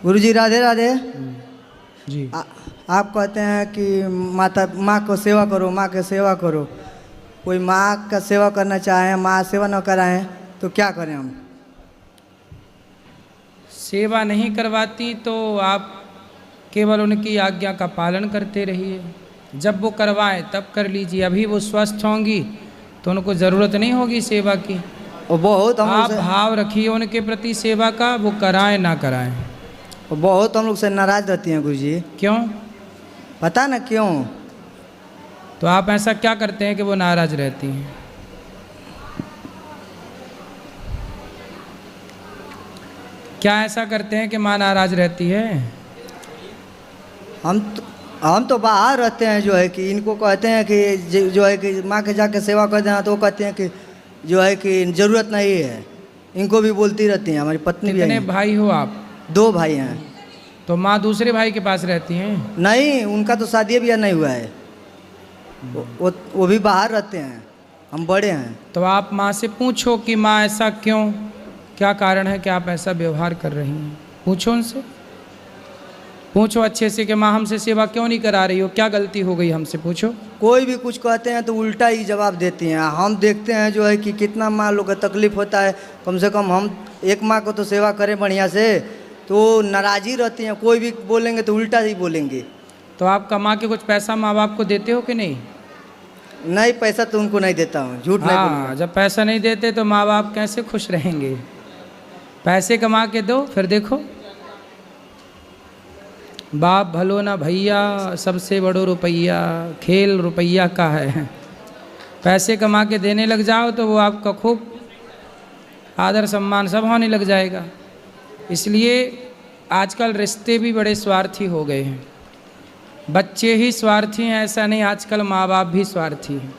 गुरुजी राधे राधे। जी। आप कहते हैं कि माँ को सेवा करो, माँ की सेवा करो। कोई माँ का सेवा करना चाहें, माँ सेवा न कराएं तो क्या करें हम? सेवा नहीं करवाती तो आप केवल उनकी आज्ञा का पालन करते रहिए। जब वो करवाएं तब कर लीजिए। अभी वो स्वस्थ होंगी तो उनको ज़रूरत नहीं होगी सेवा की। और बहुत हम आप लोग से भाव रखिए उनके प्रति सेवा का, वो कराएं ना कराएं। बहुत हम लोग से नाराज रहती हैं गुरुजी। क्यों? पता ना क्यों। तो आप ऐसा क्या करते हैं कि वो नाराज रहती हैं? क्या ऐसा करते हैं कि माँ नाराज रहती है? हम तो बाहर रहते हैं, जो है कि इनको कहते हैं कि जो है कि माँ के जाके सेवा कर देना, तो वो कहते हैं कि जो है कि ज़रूरत नहीं है। इनको भी बोलती रहती हैं। हमारी पत्नी भी कितने है। भाई हो आप? 2 भाई हैं। तो माँ दूसरे भाई के पास रहती हैं? नहीं, उनका तो शादी भी नहीं हुआ है। वो भी बाहर रहते हैं, हम बड़े हैं। तो आप माँ से पूछो कि माँ ऐसा क्यों, क्या कारण है कि आप ऐसा व्यवहार कर रही हैं। पूछो उनसे, पूछो अच्छे से कि माँ हमसे सेवा क्यों नहीं करा रही हो, क्या गलती हो गई हमसे, पूछो। कोई भी कुछ कहते हैं तो उल्टा ही जवाब देती हैं। हम देखते हैं जो है कि कितना माँ लोग का तकलीफ़ होता है। कम से कम हम एक माँ को तो सेवा करें बढ़िया से, तो नाराज़ी रहती हैं। कोई भी बोलेंगे तो उल्टा ही बोलेंगे। तो आप कमा के कुछ पैसा माँ बाप को देते हो कि नहीं? नहीं, पैसा तो उनको नहीं देता हूँ, झूठ नहीं बोलूँगा। जब पैसा नहीं देते तो माँ बाप कैसे खुश रहेंगे? पैसे कमा के दो, फिर देखो। बाप भलो ना भैया, सबसे बड़ो रुपया, खेल रुपया का है। पैसे कमा के देने लग जाओ तो वो आपका खूब आदर सम्मान सब होने लग जाएगा। इसलिए आजकल रिश्ते भी बड़े स्वार्थी हो गए हैं। बच्चे ही स्वार्थी हैं ऐसा नहीं, आजकल माँ बाप भी स्वार्थी हैं।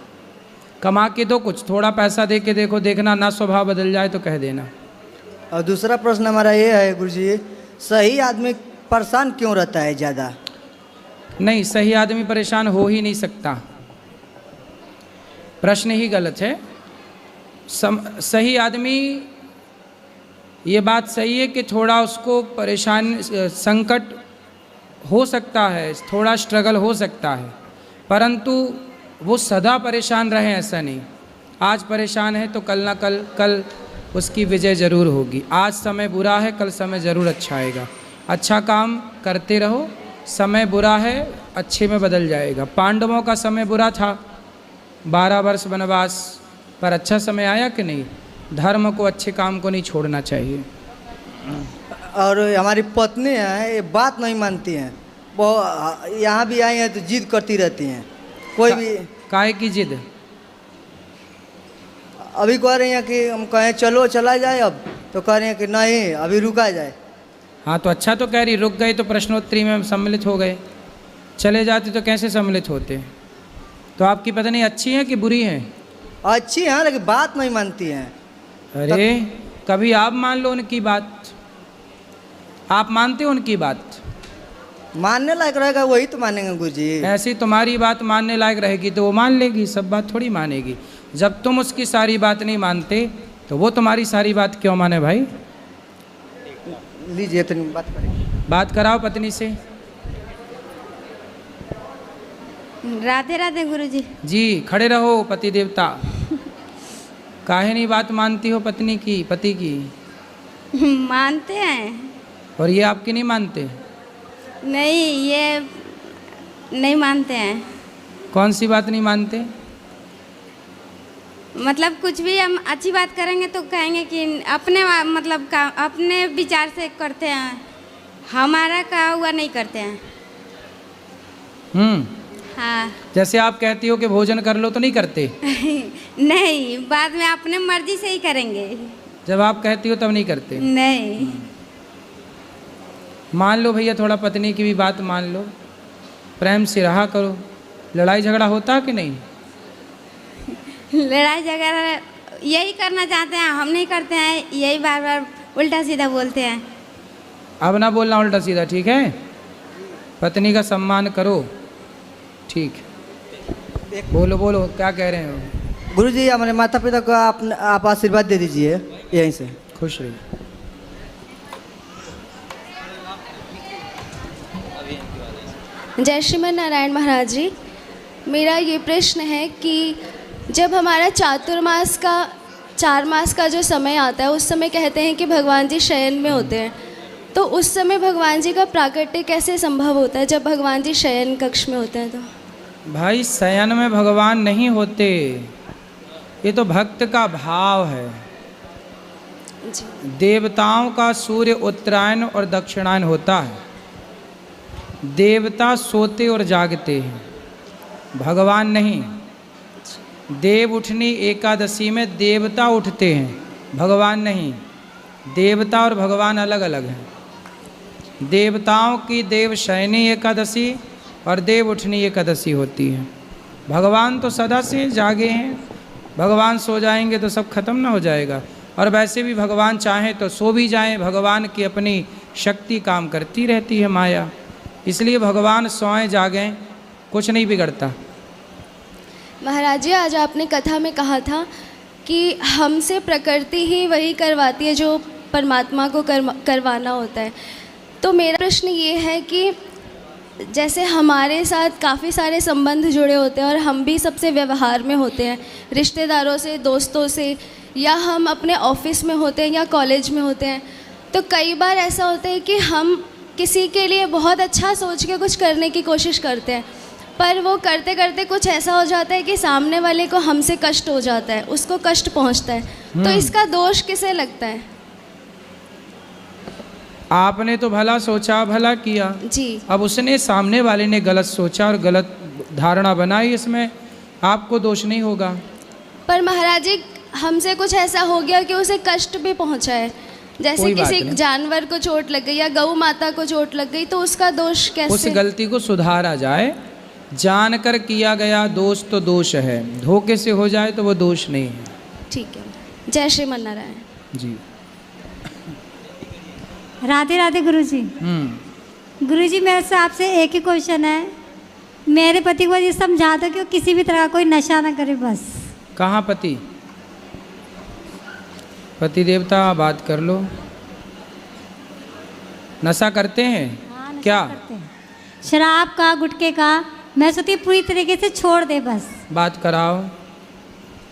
कमा के दो कुछ, थोड़ा पैसा दे के देखो, देखना ना स्वभाव बदल जाए तो कह देना। और दूसरा प्रश्न हमारा ये है गुरुजी, सही आदमी परेशान क्यों रहता है ज़्यादा? नहीं, सही आदमी परेशान हो ही नहीं सकता। प्रश्न ही गलत है। सही आदमी, ये बात सही है कि थोड़ा उसको परेशान, संकट हो सकता है, थोड़ा स्ट्रगल हो सकता है, परंतु वो सदा परेशान रहे ऐसा नहीं। आज परेशान है तो कल ना कल उसकी विजय ज़रूर होगी। आज समय बुरा है, कल समय ज़रूर अच्छा आएगा। अच्छा काम करते रहो, समय बुरा है अच्छे में बदल जाएगा। पांडवों का समय बुरा था, 12 वर्ष वनवास, पर अच्छा समय आया कि नहीं? धर्म को, अच्छे काम को नहीं छोड़ना चाहिए। और हमारी पत्नी है, ये बात नहीं मानती हैं। वो यहाँ भी आई हैं तो जिद करती रहती हैं। कोई भी काहे की जिद? अभी कह रही हैं कि हम कहें चलो चला जाए, अब तो कह रही हैं कि नहीं अभी रुका जाए। हाँ तो अच्छा तो कह रही, रुक गए तो प्रश्नोत्तरी में सम्मिलित हो गए, चले जाते तो कैसे सम्मिलित होते? तो आपकी पत्नी अच्छी है कि बुरी है? अच्छी हैं लेकिन बात नहीं मानती हैं। अरे कभी आप मान लो उनकी बात। आप मानते हो उनकी बात? मानने लायक रहेगा वही तो मानेंगे गुरुजी। ऐसी तुम्हारी बात मानने लायक रहेगी तो वो मान लेगी, सब बात थोड़ी मानेगी। जब तुम उसकी सारी बात नहीं मानते तो वो तुम्हारी सारी बात क्यों माने भाई? लीजिए तो बात करें। बात कराओ पत्नी से। राधे राधे गुरुजी। जी, खड़े रहो पति देवता। काहे नहीं बात मानती हो पत्नी की, पति की? मानते हैं। और ये आपकी नहीं मानते? नहीं, ये नहीं मानते हैं। कौन सी बात नहीं मानते? मतलब कुछ भी हम अच्छी बात करेंगे तो कहेंगे कि अपने मतलब का अपने विचार से करते हैं, हमारा कहा हुआ नहीं करते हैं। हाँ। जैसे आप कहती हो कि भोजन कर लो तो नहीं करते? नहीं, बाद में अपने मर्जी से ही करेंगे। जब आप कहती हो तब नहीं करते? नहीं। मान लो भैया, थोड़ा पत्नी की भी बात मान लो, प्रेम से रहा करो। लड़ाई झगड़ा होता कि नहीं? लड़ाई झगड़ा यही करना चाहते हैं, हम नहीं करते हैं, यही बार बार उल्टा सीधा बोलते हैं। अब ना बोलना उल्टा सीधा, ठीक है? पत्नी का सम्मान करो, ठीक? बोलो बोलो, क्या कह रहे हो? गुरुजी हमारे माता पिता को आप आशीर्वाद दे दीजिए यहीं से। खुश रहिए। जय श्रीमन नारायण महाराज जी। मेरा ये प्रश्न है कि जब हमारा चातुर्मास का 4 मास का जो समय आता है, उस समय कहते हैं कि भगवान जी शयन में होते हैं, तो उस समय भगवान जी का प्राकट्य कैसे संभव होता है जब भगवान जी शयन कक्ष में होते हैं? तो भाई शयन में भगवान नहीं होते, ये तो भक्त का भाव है। जी। देवताओं का सूर्य उत्तरायण और दक्षिणायन होता है, देवता सोते और जागते हैं, भगवान नहीं। देव उठनी एकादशी में देवता उठते हैं, भगवान नहीं। देवता और भगवान अलग अलग हैं। देवताओं की देव शयनी एकादशी और देव उठनी एकादशी होती है। भगवान तो सदा से जागे हैं, भगवान सो जाएंगे तो सब खत्म ना हो जाएगा। और वैसे भी भगवान चाहें तो सो भी जाएं, भगवान की अपनी शक्ति काम करती रहती है, माया। इसलिए भगवान सोएं जागें, कुछ नहीं बिगड़ता। महाराज जी, आज आपने कथा में कहा था कि हमसे प्रकृति ही वही करवाती है जो परमात्मा को करवाना होता है। तो मेरा प्रश्न ये है कि जैसे हमारे साथ काफ़ी सारे संबंध जुड़े होते हैं और हम भी सबसे व्यवहार में होते हैं, रिश्तेदारों से, दोस्तों से, या हम अपने ऑफिस में होते हैं या कॉलेज में होते हैं, तो कई बार ऐसा होता है कि हम किसी के लिए बहुत अच्छा सोच के कुछ करने की कोशिश करते हैं, पर वो करते करते कुछ ऐसा हो जाता है कि सामने वाले को हमसे कष्ट हो जाता है, उसको कष्ट पहुंचता है। तो इसका दोष किसे लगता है? आपने तो भला सोचा, भला किया जी। अब उसने, सामने वाले ने गलत सोचा और गलत धारणा बनाई, इसमें आपको दोष नहीं होगा। पर महाराज जी, हमसे कुछ ऐसा हो गया कि उसे कष्ट भी पहुंचा है, जैसे किसी जानवर को चोट लग गई या गौ माता को चोट लग गई, तो उसका दोष कैसे? उस गलती को सुधारा जाए। जानकर किया गया दोष तो दोष है, धोखे से हो जाए तो वो दोष नहीं है। ठीक है। जय श्रीमन नारायण जी। राधे राधे गुरुजी। गुरुजी, मेरे से आपसे एक ही क्वेश्चन है। मेरे पति को ये समझा दो कि वो किसी भी तरह का कोई नशा ना करे, बस। कहाँ पति? पति देवता बात कर लो। नशा करते हैं? हाँ, नशा क्या करते हैं। शराब का, गुटखे का। मैं सोचती हूँ पूरी तरीके से छोड़ दे, बस। बात कराओ।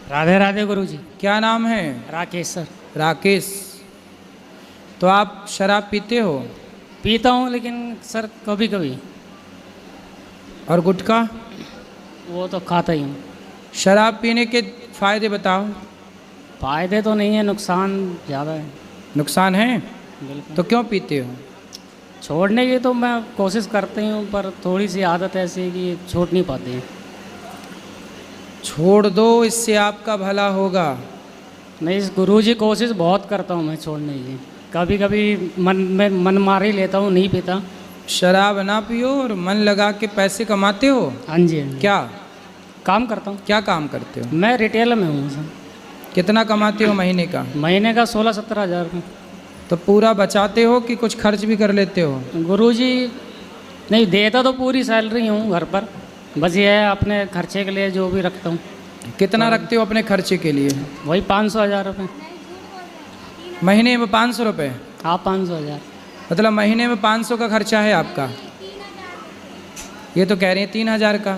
राधे राधे गुरुजी। क्या नाम है? राकेश सर। राकेश, तो आप शराब पीते हो? पीता हूँ, लेकिन सर कभी कभी। और गुटखा? वो तो खाता ही हूँ। शराब पीने के फायदे बताओ। फायदे तो नहीं है, नुकसान ज़्यादा है। नुकसान है? बिल्कुल। तो क्यों पीते हो? छोड़ने की तो मैं कोशिश करती हूँ, पर थोड़ी सी आदत ऐसी है कि छोड़ नहीं पाते हैं। छोड़ दो, इससे आपका भला होगा। नहीं गुरुजी, कोशिश बहुत करता हूँ मैं छोड़ने की। कभी कभी मन मार ही लेता हूँ, नहीं पीता। शराब ना पियो और मन लगा के पैसे कमाते हो? हाँ जी, हाँ जी। क्या काम करता हूँ। क्या काम करते हो? मैं रिटेल में हूँ सर। कितना कमाते हो महीने का? महीने का 16-17 हज़ार रुपये। तो पूरा बचाते हो कि कुछ खर्च भी कर लेते हो? गुरुजी, नहीं देता तो पूरी सैलरी हूँ घर पर, बस ये है अपने खर्चे के लिए जो भी रखता हूँ। कितना रखते हो अपने खर्चे के लिए? वही 500-1000 रुपये। महीने में 500 रुपये? हाँ, 500-1000। मतलब महीने में 500 का खर्चा है आपका? ये तो कह रही हैं 3000 का।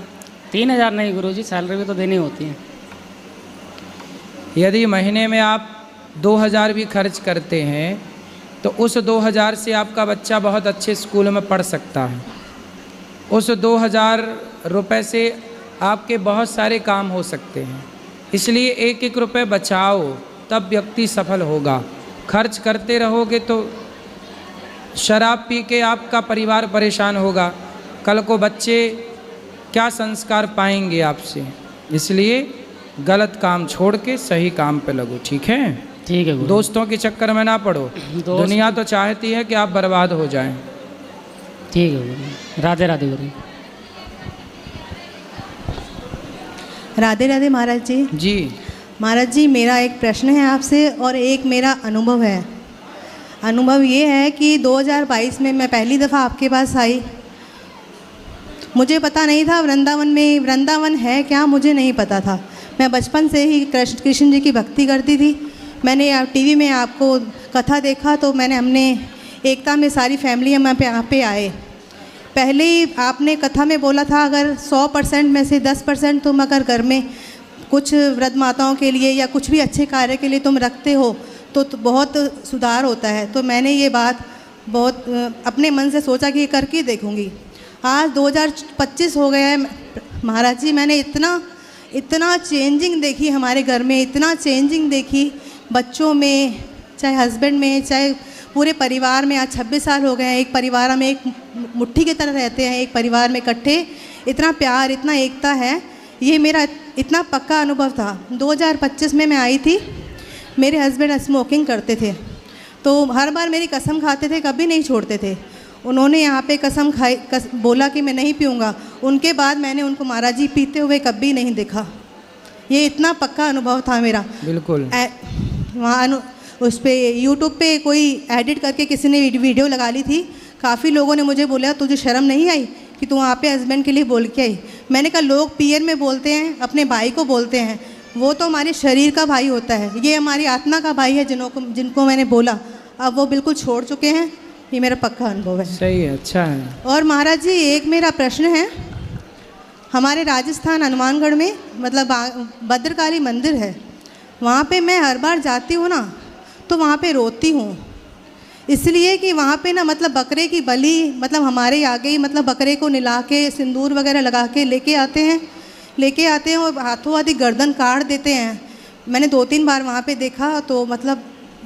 3000 नहीं गुरुजी, सैलरी भी तो देनी होती है। यदि महीने में आप 2000 भी खर्च करते हैं तो उस 2000 से आपका बच्चा बहुत अच्छे स्कूल में पढ़ सकता है। उस 2000 रुपये से आपके बहुत सारे काम हो सकते हैं। इसलिए एक एक रुपये बचाओ, तब व्यक्ति सफल होगा। खर्च करते रहोगे तो शराब पी के आपका परिवार परेशान होगा, कल को बच्चे क्या संस्कार पाएंगे आपसे। इसलिए गलत काम छोड़ के सही काम पे लगो, ठीक है? ठीक है गुरु। दोस्तों के चक्कर में ना पड़ो। दुनिया तो चाहती है कि आप बर्बाद हो जाएं। ठीक है गुरु। राधे राधे गुरु। राधे राधे महाराज जी। जी महाराज जी, मेरा एक प्रश्न है आपसे और एक मेरा अनुभव है। अनुभव ये है कि 2022 में मैं पहली दफ़ा आपके पास आई। मुझे पता नहीं था वृंदावन है क्या, मुझे नहीं पता था। मैं बचपन से ही कृष्ण जी की भक्ति करती थी। मैंने टीवी में आपको कथा देखा तो हमने एकता में सारी फैमिली हम यहाँ पे आए। पहले ही आपने कथा में बोला था अगर 100% में से 10% तुम अगर घर में कुछ वृद्ध माताओं के लिए या कुछ भी अच्छे कार्य के लिए तुम रखते हो तो बहुत सुधार होता है। तो मैंने ये बात बहुत अपने मन से सोचा कि ये करके देखूँगी। आज 2025 हो गया है महाराज जी, मैंने इतना चेंजिंग देखी हमारे घर में, इतना चेंजिंग देखी बच्चों में, चाहे हस्बैंड में, चाहे पूरे परिवार में। आज 26 साल हो गए हैं, एक परिवार में एक मुट्ठी की तरह रहते हैं, एक परिवार में इकट्ठे, इतना प्यार, इतना एकता है। ये मेरा इतना पक्का अनुभव था। 2025 में मैं आई थी, मेरे हस्बैंड स्मोकिंग करते थे, तो हर बार मेरी कसम खाते थे, कभी नहीं छोड़ते थे। उन्होंने यहाँ पे कसम खाई, बोला कि मैं नहीं पीऊँगा, उनके बाद मैंने उनको महाराज जी पीते हुए कभी नहीं देखा। ये इतना पक्का अनुभव था मेरा। बिल्कुल। वहाँ उस पर यूट्यूब पे कोई एडिट करके किसी ने वीडियो लगा ली थी, काफ़ी लोगों ने मुझे बोला तुझे शर्म नहीं आई कि तू वहाँ पे हस्बैंड के लिए बोल के आई। मैंने कहा लोग पीयर में बोलते हैं, अपने भाई को बोलते हैं, वो तो हमारे शरीर का भाई होता है, ये हमारी आत्मा का भाई है जिनको मैंने बोला। अब वो बिल्कुल छोड़ चुके हैं, ये मेरा पक्का अनुभव है। सही है, अच्छा है। और महाराज जी एक मेरा प्रश्न है, हमारे राजस्थान हनुमानगढ़ में मतलब भद्रकाली मंदिर है, वहाँ पे मैं हर बार जाती हूँ ना तो वहाँ पे रोती हूँ, इसलिए कि वहाँ पे ना मतलब बकरे की बलि मतलब हमारे आगे ही मतलब बकरे को निला के सिंदूर वगैरह लगा के लेके आते हैं और हाथों हाथी गर्दन काट देते हैं। मैंने 2-3 बार वहाँ पे देखा तो मतलब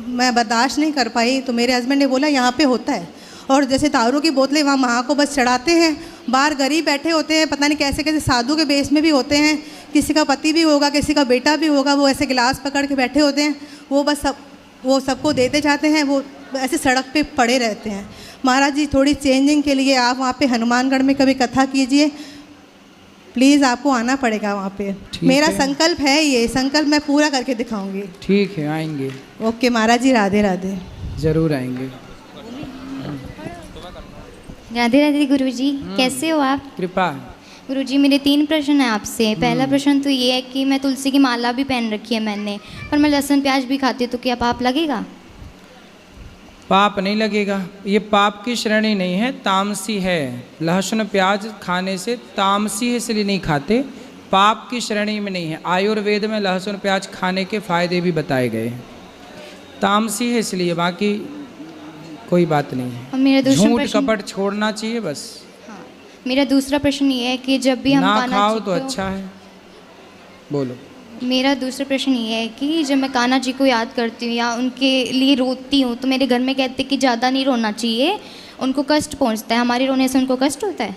मैं बर्दाश्त नहीं कर पाई, तो मेरे हस्बैंड ने बोला यहाँ पे होता है। और जैसे दारू की बोतलें वहाँ माँ को बस चढ़ाते हैं, बाहर गरीब बैठे होते हैं, पता नहीं कैसे कैसे साधु के बेस में भी होते हैं, किसी का पति भी होगा, किसी का बेटा भी होगा, वो ऐसे गिलास पकड़ के बैठे होते हैं, वो बस वो सबको देते जाते हैं, वो ऐसे सड़क पे पड़े रहते हैं। महाराज जी थोड़ी चेंजिंग के लिए आप वहाँ पे हनुमानगढ़ में कभी कथा कीजिए, प्लीज़ आपको आना पड़ेगा वहाँ पे। मेरा संकल्प है, ये संकल्प मैं पूरा करके दिखाऊंगी। ठीक है, आएंगे। ओके महाराज जी, राधे राधे। जरूर आएंगे। राधे राधे गुरुजी, कैसे हो आप? कृपा। गुरुजी मेरे 3 प्रश्न हैं आपसे। पहला प्रश्न तो ये है कि मैं तुलसी की माला भी पहन रखी है मैंने, पर मैं लहसुन प्याज भी खाती हूँ, तो क्या पाप लगेगा? पाप नहीं लगेगा, ये पाप की श्रेणी नहीं है, तामसी है। लहसुन प्याज खाने से तामसी है, इसलिए नहीं खाते, पाप की श्रेणी में नहीं है। आयुर्वेद में लहसुन प्याज खाने के फायदे भी बताए गए हैं, तामसी है इसलिए, बाकी कोई बात नहीं है। और मेरा दूसरा झूठ प्रश्न, कपट छोड़ना चाहिए बस। हाँ, मेरा दूसरा प्रश्न ये है कि जब भी हम ना कान्हा खाओ जी तो को- अच्छा है। बोलो। मेरा दूसरा प्रश्न ये है कि जब मैं कान्हा जी को याद करती हूँ या उनके लिए रोती हूँ, तो मेरे घर में कहते हैं कि ज़्यादा नहीं रोना चाहिए, उनको कष्ट पहुँचता है, हमारे रोने से उनको कष्ट होता है।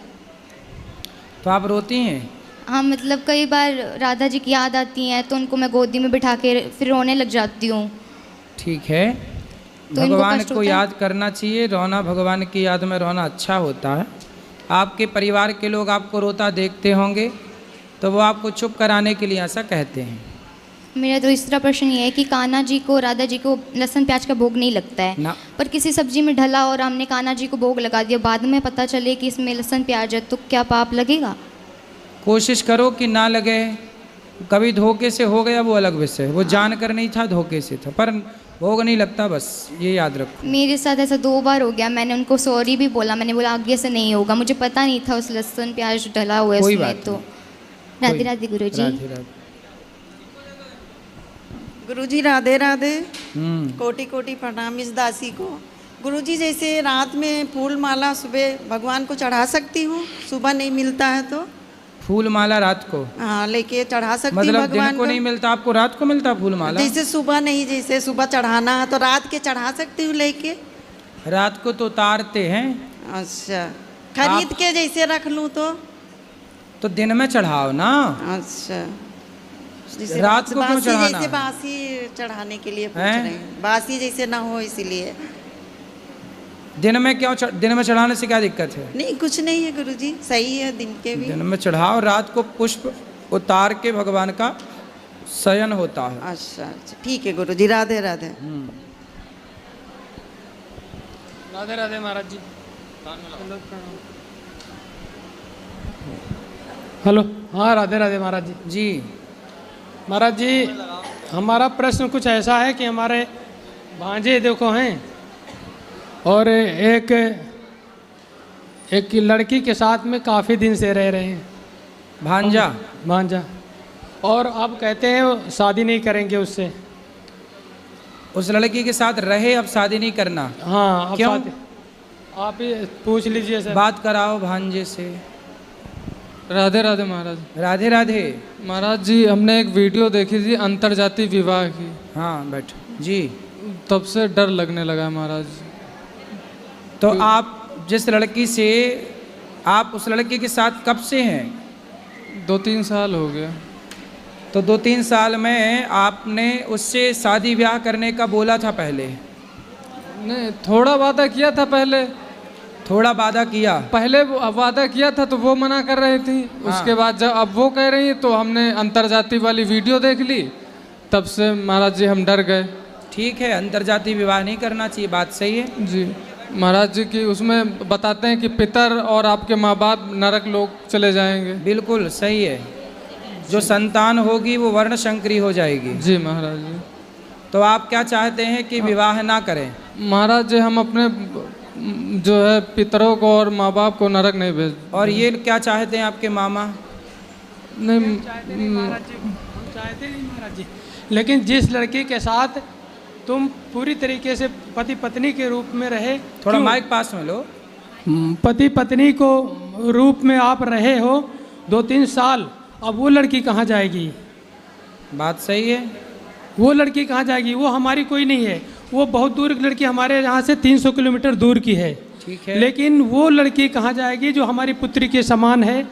तो आप रोती हैं? हाँ, मतलब कई बार राधा जी की याद आती हैं तो उनको मैं गोदी में बिठा के फिर रोने लग जाती हूँ। ठीक है, तो इनको भगवान कष्ट को होता है? याद करना चाहिए, रोना भगवान की याद में रोना अच्छा होता है। आपके परिवार के लोग आपको रोता देखते होंगे तो वो आपको चुप कराने के लिए ऐसा कहते हैं। मेरा दूसरा प्रश्न ये है कि कान्हा जी को, राधा जी को लहसुन प्याज का भोग नहीं लगता है ना। पर किसी सब्जी में ढला और हमने कान्हा जी को भोग लगा दिया, बाद में पता चले कि इसमें लहसुन प्याज है, तो क्या पाप लगेगा? कोशिश करो कि ना लगे। कभी धोखे से हो गया वो अलग विषय, वो जानकर नहीं था, धोखे से था, पर भोग नहीं लगता, बस ये याद रखो। मेरे साथ ऐसा 2 बार हो गया, मैंने उनको सॉरी भी बोला, मैंने बोला आगे से नहीं होगा, मुझे पता नहीं था उस लहसुन प्याज डला हुआ है कोई उसमें। बात तो नहीं। राधे राधे गुरुजी। राधे राधे। गुरुजी राधे राधे। हम्म। कोटि कोटि प्रणाम इस दासी को। गुरुजी जैसे रात में फूल माला सुबह भगवान को चढ़ा सकती हूँ, सुबह नहीं मिलता है तो? फूल माला रात को? हाँ, लेके चढ़ा सकती हूँ मतलब भगवान दिन को नहीं मिलता आपको, रात को मिलता फूल माला? जैसे सुबह नहीं, जैसे सुबह चढ़ाना है तो रात के चढ़ा सकती हूँ लेके? रात को तो उतारते हैं। अच्छा, खरीद के जैसे रख लूँ तो दिन में चढ़ाओ ना। अच्छा, जैसे रात को क्यों बासी चढ़ाना जैसे है? बासी चढ़ाने के लिए पूछ हैं? रहे हैं, बासी जैसे ना हो इसीलिए। दिन में क्यों दिन में चढ़ाने से क्या दिक्कत है? नहीं, कुछ नहीं है गुरुजी, सही है दिन के भी। दिन में चढ़ाओ, रात को पुष्प उतार के भगवान का शयन होता है। अच्छा अच्छा, ठीक है गुरुजी, राधे राधे। राधे राधे महाराज जी। हेलो, हाँ राधे राधे महाराज जी। जी महाराज जी, हमारा प्रश्न कुछ ऐसा है कि हमारे भांजे देखो हैं और एक एक लड़की के साथ में काफ़ी दिन से रह रहे हैं, भांजा। भांजा, और अब कहते हैं शादी नहीं करेंगे उससे। उस लड़की के साथ रहे, अब शादी नहीं करना। हाँ, अब क्यों? आप ही पूछ लीजिए सर। बात कराओ भांजे से। राधे राधे महाराज। राधे राधे महाराज जी, हमने एक वीडियो देखी थी अंतरजातीय विवाह की। हाँ बैठ जी। तब से डर लगने लगा महाराज। तो आप जिस लड़की से, आप उस लड़की के साथ कब से हैं? 2-3 साल हो गया। तो 2-3 साल में आपने उससे शादी ब्याह करने का बोला था पहले? नहीं, थोड़ा वादा किया था पहले। थोड़ा वादा किया? पहले वादा किया था तो वो मना कर रही थी। हाँ। उसके बाद जब अब वो कह रही है तो हमने अंतरजातीय वाली वीडियो देख ली, तब से महाराज जी हम डर गए। ठीक है, अंतरजातीय विवाह नहीं करना चाहिए, बात सही है जी महाराज जी की उसमें बताते हैं कि पितर और आपके माँ बाप नरक लोग चले जाएंगे। बिल्कुल सही है, जो संतान होगी वो वर्ण संकरी हो जाएगी। जी महाराज जी। तो आप क्या चाहते हैं कि विवाह ना करें? महाराज जी, हम अपने जो है पितरों को और माँ बाप को नरक नहीं भेज। और ये क्या चाहते हैं आपके मामा? नहीं चाहते नहीं महाराज जी, लेकिन जिस लड़की के साथ तुम पूरी तरीके से पति पत्नी के रूप में रहे, थोड़ा माइक पास में लो। पति पत्नी को रूप में आप रहे हो 2-3 साल, अब वो लड़की कहाँ जाएगी? बात सही है। वो लड़की कहाँ जाएगी? वो हमारी कोई नहीं है, वो बहुत दूर की लड़की, हमारे यहाँ से 300 किलोमीटर दूर की है। ठीक है, लेकिन वो लड़की कहाँ जाएगी जो हमारी पुत्री के समान है?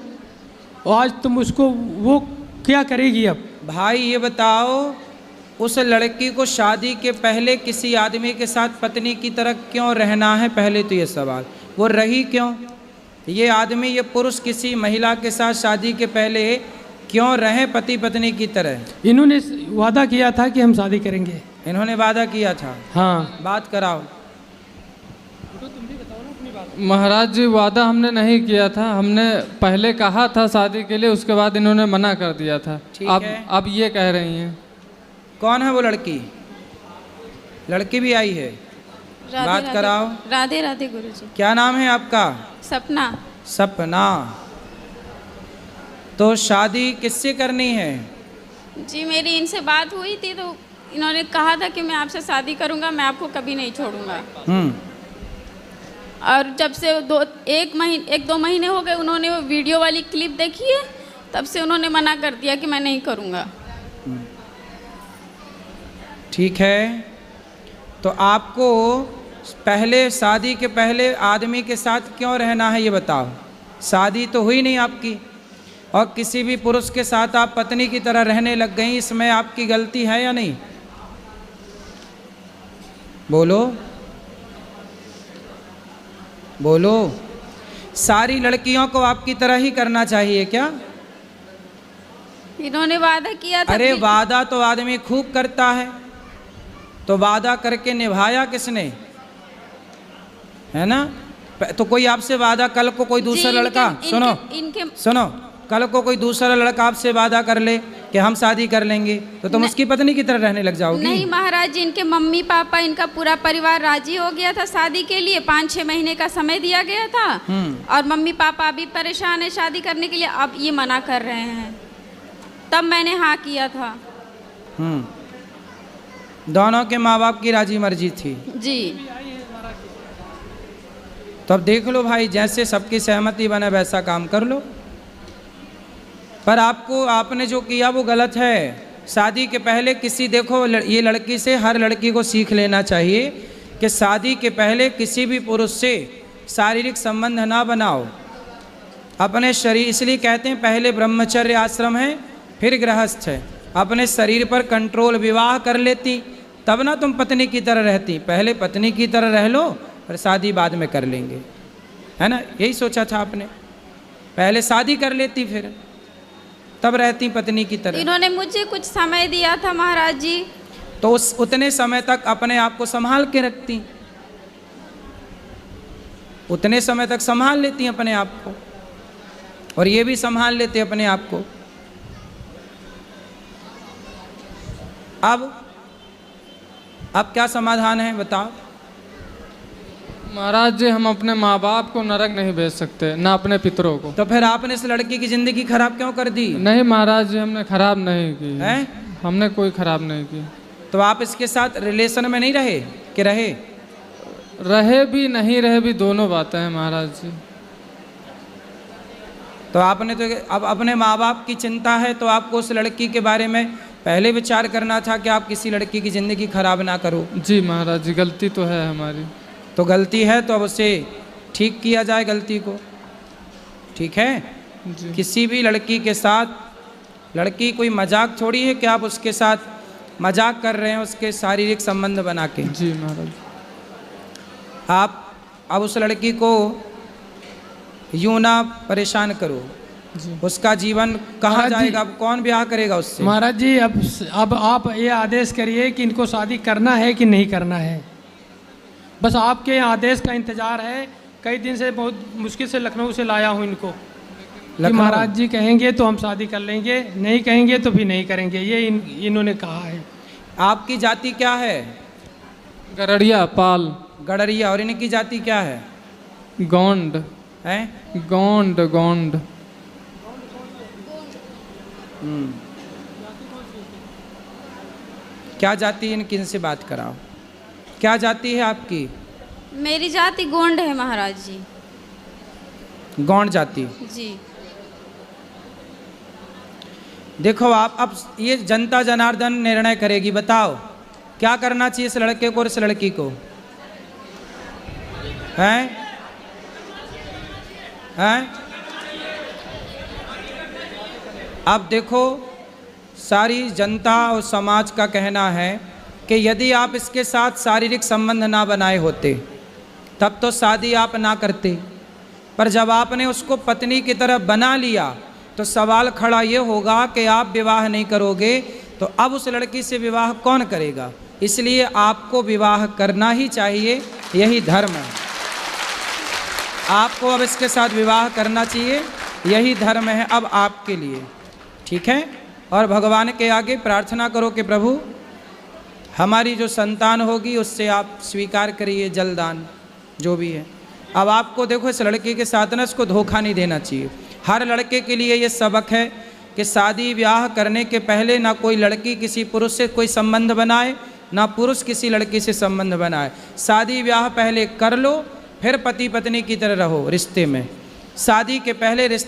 आज तुम उसको, वो क्या करेगी अब? भाई ये बताओ, उस लड़की को शादी के पहले किसी आदमी के साथ पत्नी की तरह क्यों रहना है? पहले तो ये सवाल, वो रही क्यों? ये आदमी, ये पुरुष किसी महिला के साथ शादी के पहले क्यों रहे पति पत्नी की तरह? इन्होंने वादा किया था कि हम शादी करेंगे। इन्होंने वादा किया था? हाँ। बात कराओ। महाराज जी, वादा हमने नहीं किया था, हमने पहले कहा था शादी के लिए, उसके बाद इन्होंने मना कर दिया था। अब ये कह रही हैं। कौन है वो लड़की? लड़की भी आई है, बात कराओ। राधे राधे गुरुजी। क्या नाम है आपका? सपना। सपना। तो शादी किससे करनी है? जी मेरी इनसे बात हुई थी, तो इन्होंने कहा था कि मैं आपसे शादी करूंगा, मैं आपको कभी नहीं छोड़ूंगा। और जब से 1-2 महीने हो गए, उन्होंने वो वीडियो वाली क्लिप देखी है, तब से उन्होंने मना कर दिया कि मैं नहीं करूंगा। ठीक है, तो आपको पहले शादी के पहले आदमी के साथ क्यों रहना है ये बताओ। शादी तो हुई नहीं आपकी, और किसी भी पुरुष के साथ आप पत्नी की तरह रहने लग गई, इसमें आपकी गलती है या नहीं? बोलो बोलो। सारी लड़कियों को आपकी तरह ही करना चाहिए क्या? इन्होंने वादा किया था। अरे वादा तो आदमी खूब करता है, तो वादा करके निभाया किसने? है ना? तो कोई आपसे वादा, कल को कोई दूसरा लड़का, सुनो, कल को कोई दूसरा लड़का आपसे वादा कर ले कि हम शादी कर लेंगे, तो तुम उसकी पत्नी की तरह रहने लग जाओगी? नहीं महाराज जी, इनके मम्मी पापा, इनका पूरा परिवार राजी हो गया था शादी के लिए। 5-6 महीने का समय दिया गया था, और मम्मी पापा अभी परेशान है शादी करने के लिए, अब ये मना कर रहे हैं। तब मैंने हाँ किया था। दोनों के माँ बाप की राजी मर्जी थी जी। तो अब देख लो भाई, जैसे सबकी सहमति बने वैसा काम कर लो। पर आपने जो किया वो गलत है। शादी के पहले किसी, देखो ये लड़की से हर लड़की को सीख लेना चाहिए कि शादी के पहले किसी भी पुरुष से शारीरिक संबंध ना बनाओ अपने शरीर। इसलिए कहते हैं पहले ब्रह्मचर्य आश्रम है, फिर गृहस्थ है। अपने शरीर पर कंट्रोल विवाह कर लेती, तब ना तुम पत्नी की तरह रहती। पहले पत्नी की तरह रह लो, फिर शादी बाद में कर लेंगे, है ना? यही सोचा था आपने, पहले शादी कर लेती फिर तब रहती पत्नी की तरह। इन्होंने मुझे कुछ समय दिया था महाराज जी, तो उतने समय तक अपने आप को संभाल के रखती, उतने समय तक संभाल लेती अपने आप को, और ये भी संभाल लेते अपने आप को। अब क्या समाधान है बताओ? महाराज जी हम अपने माँ बाप को नरक नहीं भेज सकते, ना अपने पितरों को। तो फिर आपने इस लड़की की जिंदगी खराब क्यों कर दी? नहीं महाराज जी हमने खराब नहीं की है, हमने कोई खराब नहीं की। तो आप इसके साथ रिलेशन में नहीं रहे कि रहे? रहे भी नहीं रहे भी दोनों बातें हैं महाराज जी। तो आपने तो अब अपने माँ बाप की चिंता है तो आपको उस लड़की के बारे में पहले विचार करना था कि आप किसी लड़की की ज़िंदगी खराब ना करो। जी महाराज जी गलती तो है हमारी। तो गलती है तो अब उसे ठीक किया जाए गलती को, ठीक है जी। किसी भी लड़की के साथ, लड़की कोई मजाक थोड़ी है कि आप उसके साथ मजाक कर रहे हैं उसके शारीरिक संबंध बना के। जी महाराज। आप अब उस लड़की को यूं ना परेशान करो, उसका जीवन कहाँ जाएगा? अब कौन ब्याह करेगा उससे? महाराज जी अब आप ये आदेश करिए कि इनको शादी करना है कि नहीं करना है, बस आपके आदेश का इंतजार है। कई दिन से बहुत मुश्किल से लखनऊ से लाया हूँ इनको कि महाराज जी कहेंगे तो हम शादी कर लेंगे, नहीं कहेंगे तो भी नहीं करेंगे, ये इन्होंने कहा है। आपकी जाति क्या है? गड़रिया पाल। गड़रिया। और इनकी जाति क्या है? गोंड है। गोंड गोंड। क्या जाति है इनकी? इनसे बात कराओ। क्या जाति है आपकी? मेरी जाति गोंड है महाराज जी। गौंड जाति। जी। देखो आप अब ये जनता जनार्दन निर्णय करेगी, बताओ क्या करना चाहिए इस लड़के को और इस लड़की को? हैं? अब देखो सारी जनता और समाज का कहना है कि यदि आप इसके साथ शारीरिक संबंध ना बनाए होते तब तो शादी आप ना करते, पर जब आपने उसको पत्नी की तरह बना लिया तो सवाल खड़ा ये होगा कि आप विवाह नहीं करोगे तो अब उस लड़की से विवाह कौन करेगा? इसलिए आपको विवाह करना ही चाहिए, यही धर्म है। आपको अब इसके साथ विवाह करना चाहिए, यही धर्म है अब आपके लिए, ठीक है? और भगवान के आगे प्रार्थना करो कि प्रभु हमारी जो संतान होगी उससे आप स्वीकार करिए जलदान जो भी है। अब आपको देखो इस लड़के के साथ ना इसको धोखा नहीं देना चाहिए। हर लड़के के लिए ये सबक है कि शादी ब्याह करने के पहले ना कोई लड़की किसी पुरुष से कोई संबंध बनाए, ना पुरुष किसी लड़की से संबंध बनाए। शादी ब्याह पहले कर लो, फिर पति पत्नी की तरह रहो रिश्ते में। शादी के पहले रिश्ते